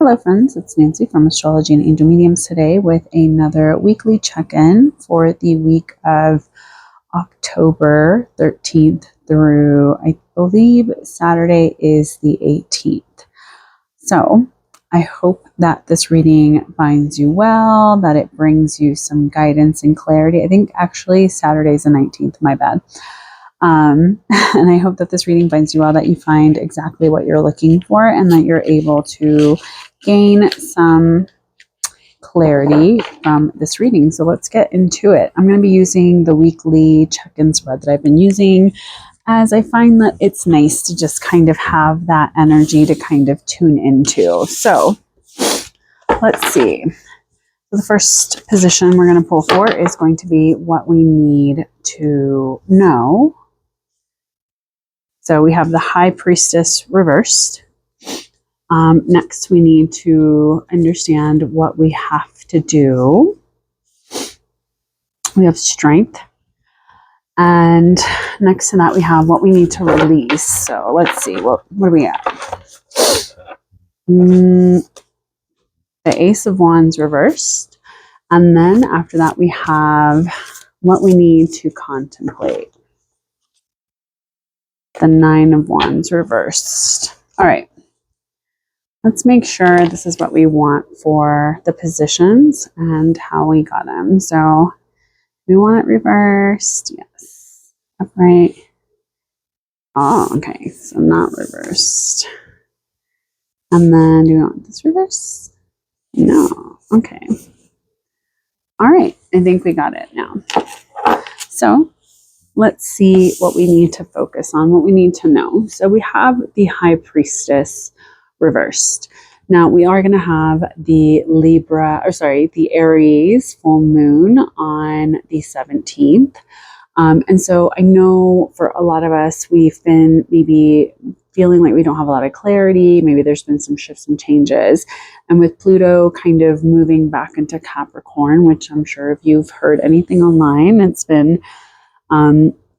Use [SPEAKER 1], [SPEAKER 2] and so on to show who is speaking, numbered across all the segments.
[SPEAKER 1] Hello friends, it's Nancy from Astrology and Angel Mediums today with another weekly check-in for the week of October 13th through, I believe, Saturday is the 18th. So I hope that this reading finds you well, that it brings you some guidance and clarity. I think actually Saturday's the 19th, my bad. And I hope that this reading finds you well, that you find exactly what you're looking for, and that you're able to gain some clarity from this reading. So let's get into it. I'm going to be using the weekly check-in spread that I've been using, as I find that it's nice to just kind of have that energy to kind of tune into. So let's see. So the first position we're going to pull for is going to be what we need to know. So we have the High Priestess reversed. Next, we need to understand what we have to do. We have Strength. And next to that, we have what we need to release. So let's see, what do we have? The Ace of Wands reversed. And then after that, we have what we need to contemplate. The Nine of Wands reversed. All right. Let's make sure this is what we want for the positions and how we got them. So we want it reversed. Yes. Upright. Oh, okay. So not reversed. And then do we want this reversed? No. Okay. All right. I think we got it now. So let's see what we need to focus on, what we need to know. So we have the High Priestess reversed. Now we are going to have the the Aries full moon on the 17th. And so I know for a lot of us, we've been maybe feeling like we don't have a lot of clarity. Maybe there's been some shifts and changes. And with Pluto kind of moving back into Capricorn, which I'm sure if you've heard anything online, it's been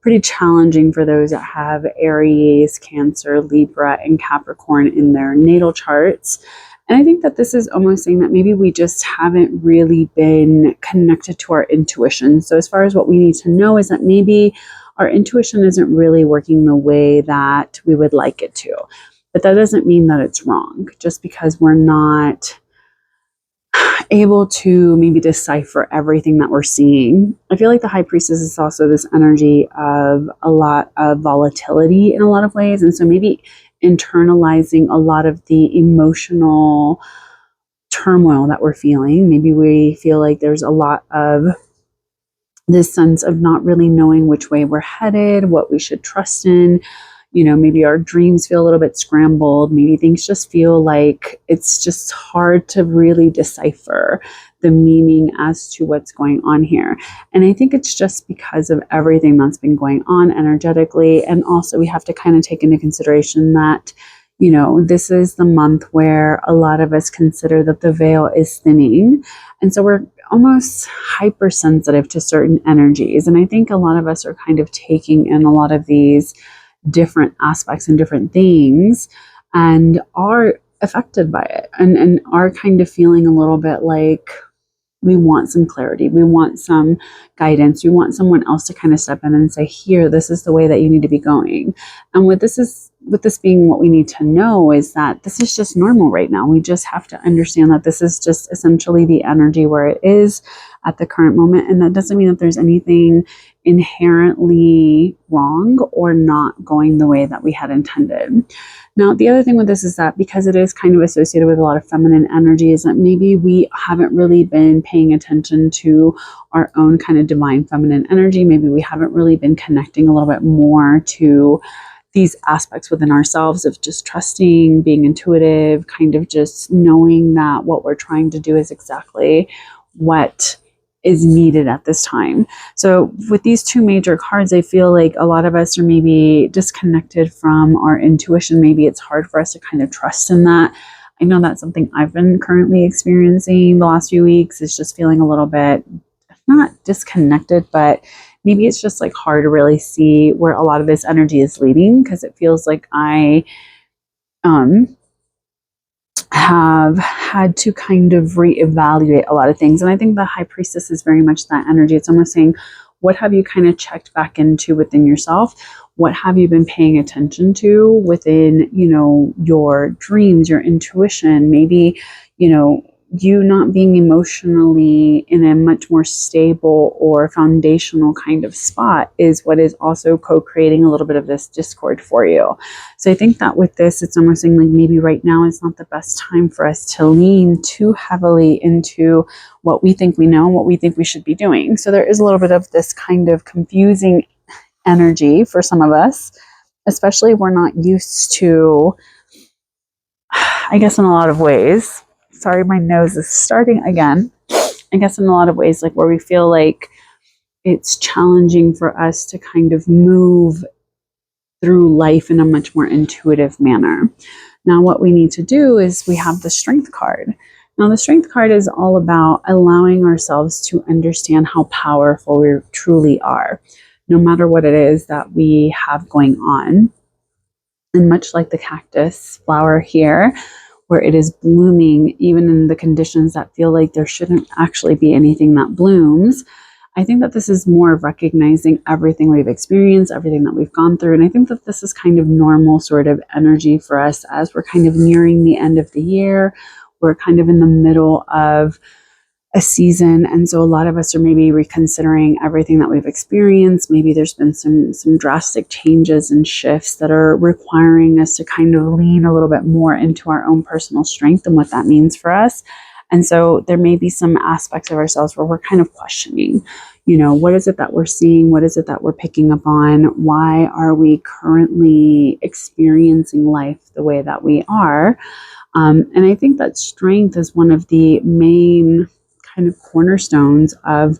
[SPEAKER 1] pretty challenging for those that have Aries, Cancer, Libra, and Capricorn in their natal charts. And I think that this is almost saying that maybe we just haven't really been connected to our intuition. So as far as what we need to know is that maybe our intuition isn't really working the way that we would like it to. But that doesn't mean that it's wrong, just because we're not able to maybe decipher everything that we're seeing. I feel like the High Priestess is also this energy of a lot of volatility in a lot of ways. And so maybe internalizing a lot of the emotional turmoil that we're feeling. Maybe we feel like there's a lot of this sense of not really knowing which way we're headed, what we should trust in. You know, maybe our dreams feel a little bit scrambled. Maybe things just feel like it's just hard to really decipher the meaning as to what's going on here. And I think it's just because of everything that's been going on energetically. And also we have to kind of take into consideration that, you know, this is the month where a lot of us consider that the veil is thinning. And so we're almost hypersensitive to certain energies. And I think a lot of us are kind of taking in a lot of these different aspects and different things and are affected by it and are kind of feeling a little bit like we want some clarity, we want some guidance, we want someone else to kind of step in and say, here, this is the way that you need to be going. And with this being what we need to know is that this is just normal right now. We just have to understand that this is just essentially the energy where it is at the current moment. And that doesn't mean that there's anything inherently wrong or not going the way that we had intended. Now, the other thing with this is that because it is kind of associated with a lot of feminine energy, is that maybe we haven't really been paying attention to our own kind of divine feminine energy. Maybe we haven't really been connecting a little bit more to these aspects within ourselves of just trusting, being intuitive, kind of just knowing that what we're trying to do is exactly what is needed at this time. So with these two major cards, I feel like a lot of us are maybe disconnected from our intuition. Maybe it's hard for us to kind of trust in that. I know that's something I've been currently experiencing the last few weeks, is just feeling a little bit, not disconnected, but maybe it's just like hard to really see where a lot of this energy is leading, because it feels like I have had to kind of reevaluate a lot of things. And I think the high priestess is very much that energy. It's almost saying, what have you kind of checked back into within yourself? What have you been paying attention to within, your dreams, your intuition, maybe, you not being emotionally in a much more stable or foundational kind of spot is what is also co-creating a little bit of this discord for you. So I think that with this, it's almost saying like maybe right now is not the best time for us to lean too heavily into what we think we know and what we think we should be doing. So there is a little bit of this kind of confusing energy for some of us, especially if we're not used to, I guess in a lot of ways, sorry, my nose is starting again. I guess in a lot of ways, like where we feel like it's challenging for us to kind of move through life in a much more intuitive manner. Now, what we need to do is we have the Strength card. Now, the Strength card is all about allowing ourselves to understand how powerful we truly are, no matter what it is that we have going on. And much like the cactus flower here, where it is blooming, even in the conditions that feel like there shouldn't actually be anything that blooms, I think that this is more of recognizing everything we've experienced, everything that we've gone through. And I think that this is kind of normal sort of energy for us as we're kind of nearing the end of the year. We're kind of in the middle of a season, and so a lot of us are maybe reconsidering everything that we've experienced. Maybe there's been some drastic changes and shifts that are requiring us to kind of lean a little bit more into our own personal strength and what that means for us. And so there may be some aspects of ourselves where we're kind of questioning, what is it that we're seeing? What is it that we're picking up on? Why are we currently experiencing life the way that we are? And I think that strength is one of the main kind of cornerstones of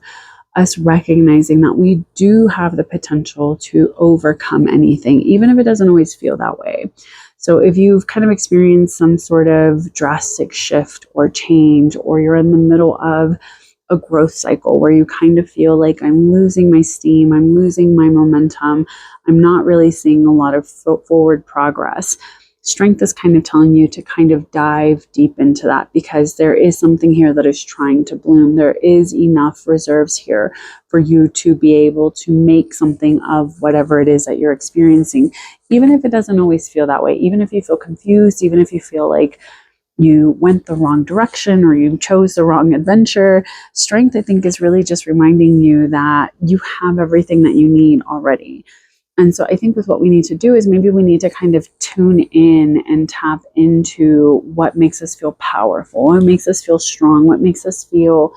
[SPEAKER 1] us recognizing that we do have the potential to overcome anything, even if it doesn't always feel that way. So if you've kind of experienced some sort of drastic shift or change, or you're in the middle of a growth cycle where you kind of feel like I'm losing my steam, I'm losing my momentum, I'm not really seeing a lot of forward progress, Strength is kind of telling you to kind of dive deep into that, because there is something here that is trying to bloom. There is enough reserves here for you to be able to make something of whatever it is that you're experiencing, even if it doesn't always feel that way, even if you feel confused, even if you feel like you went the wrong direction or you chose the wrong adventure. Strength, I think, is really just reminding you that you have everything that you need already. And so I think with what we need to do is maybe we need to kind of tune in and tap into what makes us feel powerful, what makes us feel strong, what makes us feel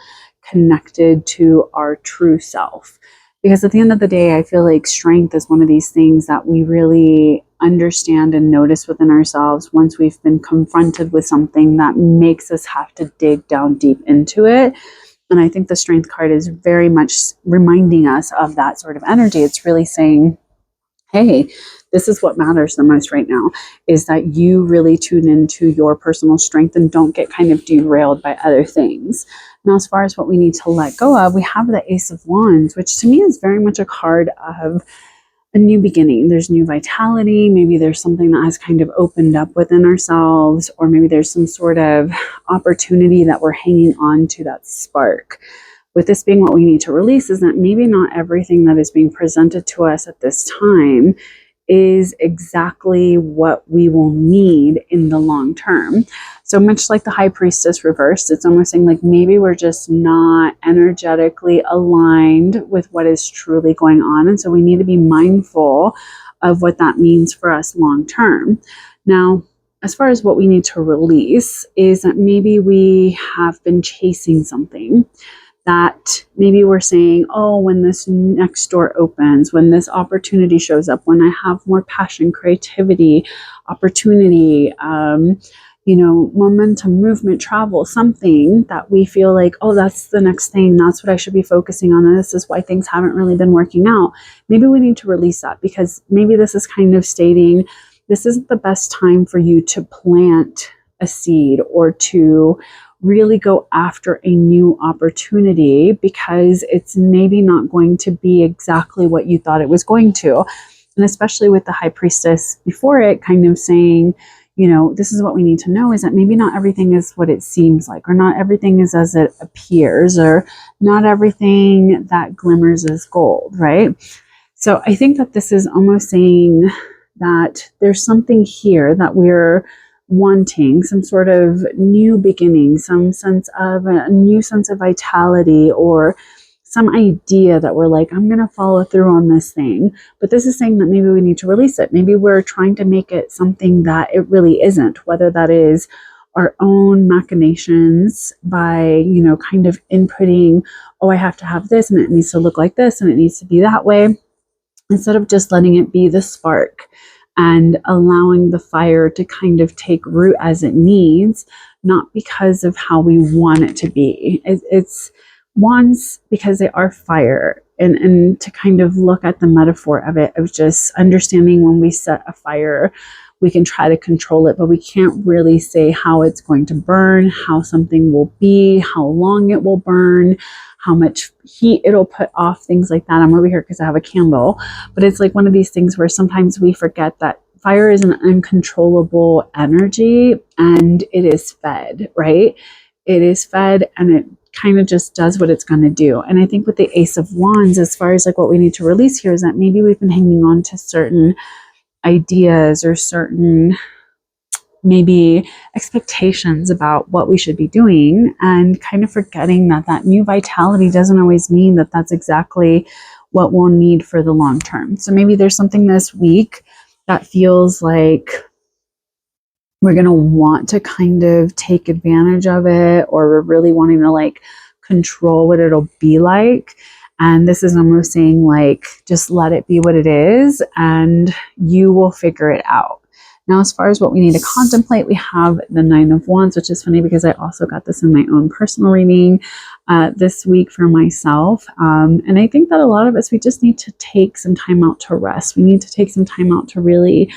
[SPEAKER 1] connected to our true self. Because at the end of the day, I feel like strength is one of these things that we really understand and notice within ourselves once we've been confronted with something that makes us have to dig down deep into it. And I think the Strength card is very much reminding us of that sort of energy. It's really saying, hey, this is what matters the most right now, is that you really tune into your personal strength and don't get kind of derailed by other things. Now, as far as what we need to let go of, we have the Ace of Wands, which to me is very much a card of a new beginning. There's new vitality. Maybe there's something that has kind of opened up within ourselves, or maybe there's some sort of opportunity that we're hanging on to, that spark. With this being what we need to release, is that maybe not everything that is being presented to us at this time is exactly what we will need in the long term. So much like the High Priestess reversed, it's almost saying like maybe we're just not energetically aligned with what is truly going on. And so we need to be mindful of what that means for us long term. Now, as far as what we need to release, is that maybe we have been chasing something, that maybe we're saying, oh, when this next door opens, when this opportunity shows up, when I have more passion, creativity, opportunity, momentum, movement, travel, something that we feel like, oh, that's the next thing. That's what I should be focusing on. And this is why things haven't really been working out. Maybe we need to release that, because maybe this is kind of stating this isn't the best time for you to plant a seed or to really go after a new opportunity, because it's maybe not going to be exactly what you thought it was going to. And especially with the High Priestess before it, kind of saying, this is what we need to know, is that maybe not everything is what it seems like, or not everything is as it appears, or not everything that glimmers is gold, right? So I think that this is almost saying that there's something here that we're wanting, some sort of new beginning, some sense of a new sense of vitality, or some idea that we're like, I'm going to follow through on this thing. But this is saying that maybe we need to release it. Maybe we're trying to make it something that it really isn't, whether that is our own machinations by, kind of inputting, oh, I have to have this and it needs to look like this and it needs to be that way, instead of just letting it be the spark and allowing the fire to kind of take root as it needs, not because of how we want it to be. It's wands because they are fire, and to kind of look at the metaphor of it, of just understanding when we set a fire, we can try to control it, but we can't really say how it's going to burn, how something will be, how long it will burn, how much heat it'll put off, things like that. I'm over here because I have a candle, but it's like one of these things where sometimes we forget that fire is an uncontrollable energy, and it is fed, right? It is fed, and it kind of just does what it's going to do. And I think with the Ace of Wands, as far as like what we need to release here, is that maybe we've been hanging on to certain ideas or certain maybe expectations about what we should be doing, and kind of forgetting that that new vitality doesn't always mean that that's exactly what we'll need for the long term. So maybe there's something this week that feels like we're going to want to kind of take advantage of it, or we're really wanting to like control what it'll be like. And this is almost saying like, just let it be what it is and you will figure it out. Now, as far as what we need to contemplate, we have the Nine of Wands, which is funny because I also got this in my own personal reading this week for myself. And I think that a lot of us, we just need to take some time out to rest. We need to take some time out to really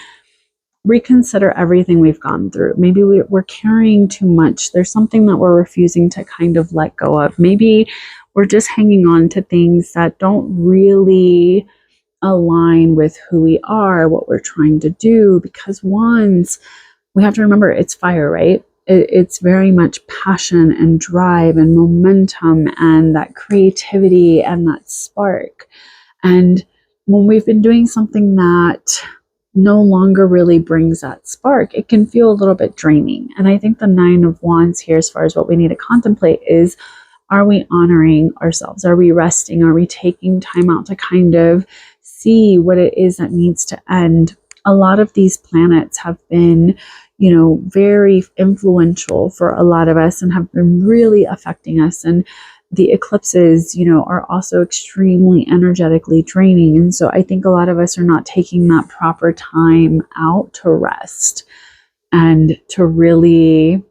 [SPEAKER 1] reconsider everything we've gone through. Maybe we're carrying too much. There's something that we're refusing to kind of let go of. Maybe we're just hanging on to things that don't really align with who we are, what we're trying to do. Because wands, we have to remember, it's fire, right? It's very much passion and drive and momentum and that creativity and that spark. And when we've been doing something that no longer really brings that spark, it can feel a little bit draining. And I think the Nine of Wands here, as far as what we need to contemplate, is, are we honoring ourselves? Are we resting? Are we taking time out to kind of see what it is that needs to end? A lot of these planets have been, very influential for a lot of us and have been really affecting us. And the eclipses, are also extremely energetically draining. And so I think a lot of us are not taking that proper time out to rest and to really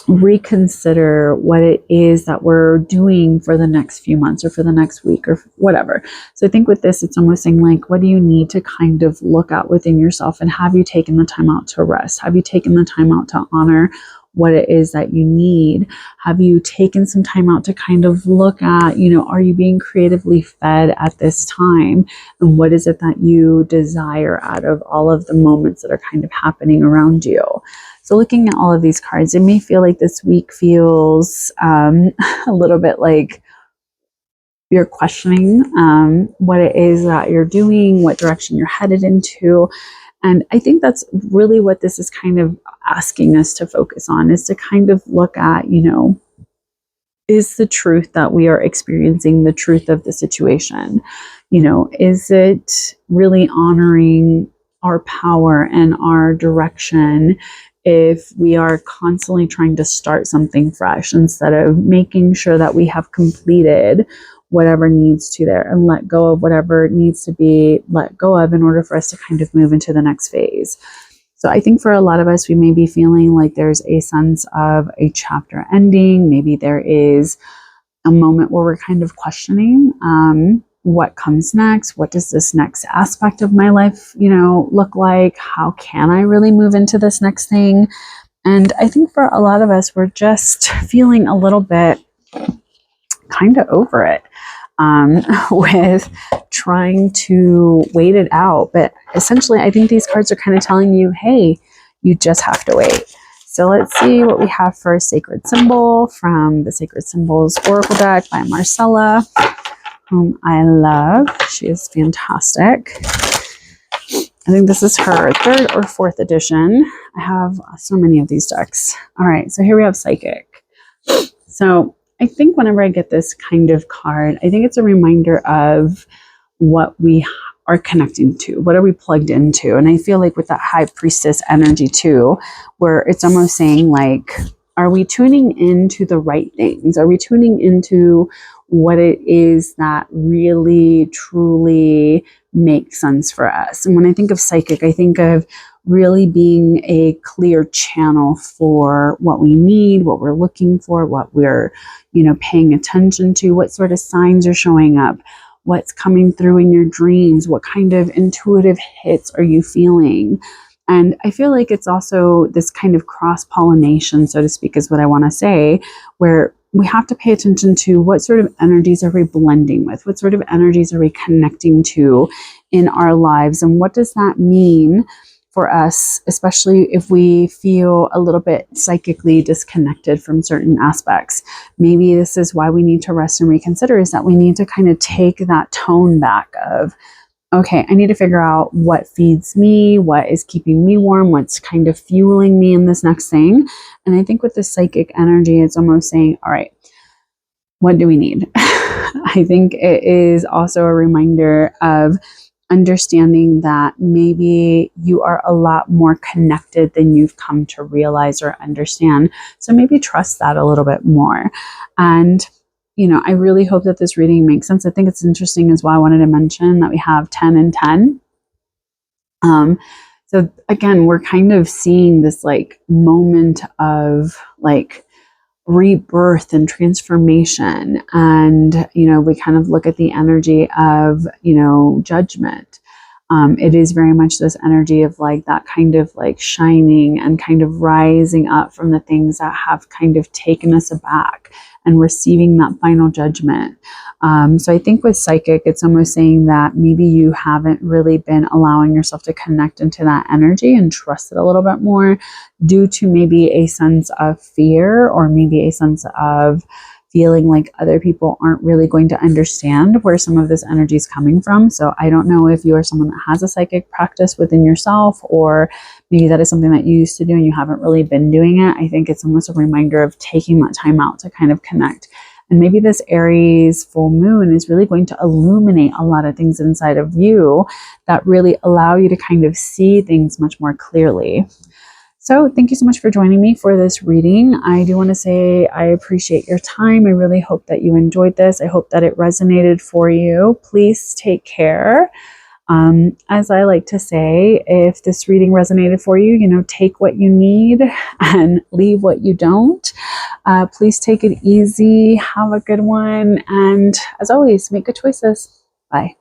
[SPEAKER 1] reconsider what it is that we're doing for the next few months or for the next week or whatever. So I think with this, it's almost saying like, what do you need to kind of look at within yourself? And have you taken the time out to rest? Have you taken the time out to honor what it is that you need? Have you taken some time out to kind of look at, are you being creatively fed at this time? And what is it that you desire out of all of the moments that are kind of happening around you? So looking at all of these cards, it may feel like this week feels a little bit like you're questioning what it is that you're doing, what direction you're headed into. And I think that's really what this is kind of asking us to focus on, is to kind of look at, is the truth that we are experiencing the truth of the situation? Is it really honoring our power and our direction if we are constantly trying to start something fresh instead of making sure that we have completed whatever needs to there and let go of whatever needs to be let go of in order for us to kind of move into the next phase? So I think for a lot of us, we may be feeling like there's a sense of a chapter ending. Maybe there is a moment where we're kind of questioning what comes next. What does this next aspect of my life, look like? How can I really move into this next thing? And I think for a lot of us, we're just feeling a little bit kind of over it with trying to wait it out. But essentially, I think these cards are kind of telling you, hey, You just have to wait. So let's see what we have for a sacred symbol from the Sacred Symbols Oracle deck by Marcella, whom I love. She is fantastic. I think this is her 3rd or 4th edition. I have so many of these decks. All right, so here we have Psychic. So I think whenever I get this kind of card, I think it's a reminder of what we are connecting to. What are we plugged into? And I feel like with that High Priestess energy too, where it's almost saying like, are we tuning into the right things? Are we tuning into what it is that really, truly makes sense for us? And when I think of psychic, I think of really being a clear channel for what we need, what we're looking for, what we're, paying attention to, what sort of signs are showing up, what's coming through in your dreams, what kind of intuitive hits are you feeling? And I feel like it's also this kind of cross-pollination, so to speak, is what I want to say, where we have to pay attention to what sort of energies are we blending with? What sort of energies are we connecting to in our lives? And what does that mean for us, especially if we feel a little bit psychically disconnected from certain aspects? Maybe this is why we need to rest and reconsider, is that we need to kind of take that tone back of, okay, I need to figure out what feeds me, what is keeping me warm, what's kind of fueling me in this next thing. And I think with the psychic energy, it's almost saying, all right, what do we need? I think it is also a reminder of understanding that maybe you are a lot more connected than you've come to realize or understand. So maybe trust that a little bit more. And I really hope that this reading makes sense. I think it's interesting as well. I wanted to mention that we have 10 and 10. So again, we're kind of seeing this like moment of like rebirth and transformation. And, we kind of look at the energy of, judgment. It is very much this energy of like that kind of like shining and kind of rising up from the things that have kind of taken us aback and receiving that final judgment. So I think with psychic, it's almost saying that maybe you haven't really been allowing yourself to connect into that energy and trust it a little bit more due to maybe a sense of fear or maybe a sense of feeling like other people aren't really going to understand where some of this energy is coming from. So I don't know if you are someone that has a psychic practice within yourself, or maybe that is something that you used to do and you haven't really been doing it. I think it's almost a reminder of taking that time out to kind of connect. And maybe this Aries full moon is really going to illuminate a lot of things inside of you that really allow you to kind of see things much more clearly. So thank you so much for joining me for this reading. I do want to say I appreciate your time. I really hope that you enjoyed this. I hope that it resonated for you. Please take care. As I like to say, if this reading resonated for you, take what you need and leave what you don't. Please take it easy. Have a good one. And as always, make good choices. Bye.